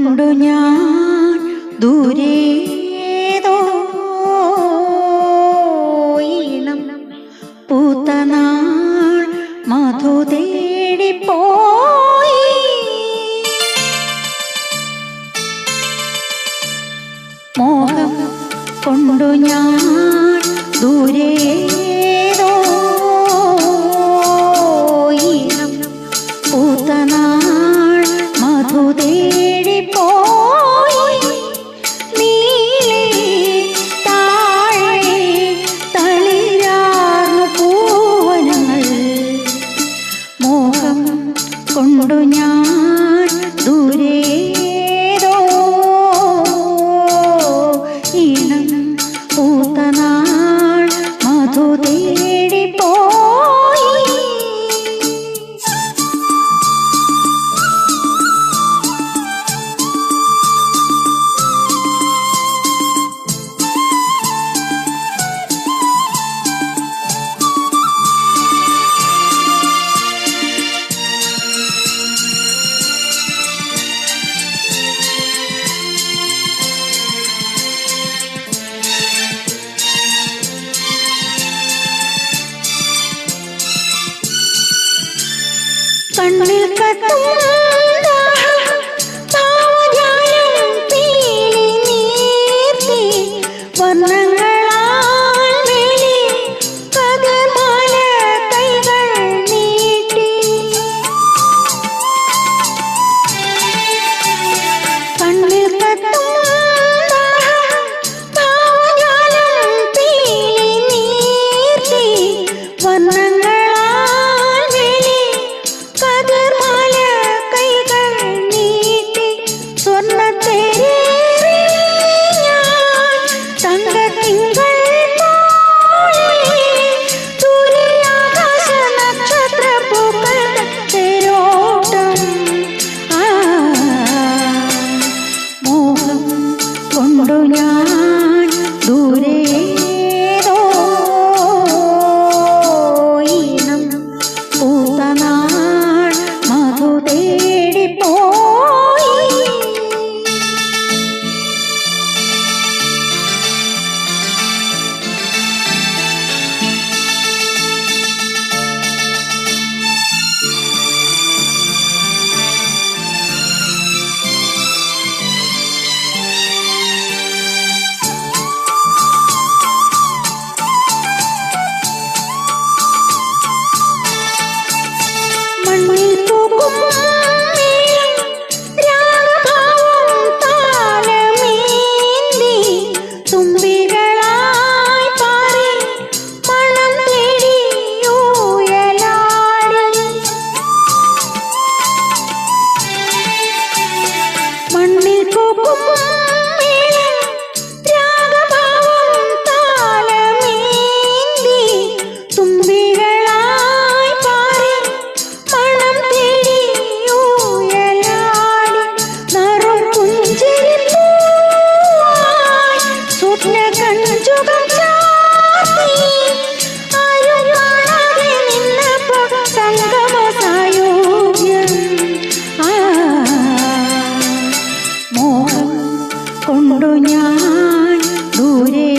കൊണ്ടു ഞാൻ ദൂരേതോ ഈണം പൂത്തനാൾ മധു തേടിപ്പോയി. മോഹം കൊണ്ടു ഞാൻ ദൂരേതോ ഈണം പൂത്തനാൾ മധു തേടിപ്പോയി. നീളെ താഴെ തളിരാർന്നു പൂവനങ്ങൾ. മോഹം കൊണ്ടു ഞാൻ ദൂരേതോ ഈണം പൂത്തനാൾ മധു തേടിപ്പോയി. കണ്ണിൽ കത്തും താവജാലം പീലി നീർത്തി വർണ്ണങ്ങളാൽ മേലി കതിർമാല കൈകൾ നീട്ടി. കണ്ണിൽ കത്തും താവജാലം പീലി നീർത്തി വർണ്ണങ്ങളാൽ കതിർമാല കൈകൾ നീട്ടി. സ്വർണ്ണത്തേരേറി ഞാൻ തങ്കത്തിങ്കൾ പോലെ സൂര്യാകാശ നക്ഷത്രപ്പൂക്കൾ തേരോട്ടം. മോഹം കൊണ്ടു ഞാൻ ദൂരേതോ ഈണം പൂത്തനാൾ മധു തേടിപ്പോയി. മണ്ണിൽ പൂക്കും മേളം രാഗഭാവം താലമേന്തി തുമ്പികളായി പാറി മണം തേടി ഊയലാടി. മണ്ണിൽ പൂക്കും മേളം രാഗഭാവം താലമേന്തി തുമ്പികളായി പാറി മണം തേടി ഊയലാടി. നറും പുഞ്ചിരിപ്പൂവായി സ്വപ്നകഞ്ചുകം ചാർത്തി ആരും കാണാതെ നിന്നപ്പോൾ സംഗമ സായൂജ്യം. മോഹം കൊണ്ടു ഞാൻ ദൂരേ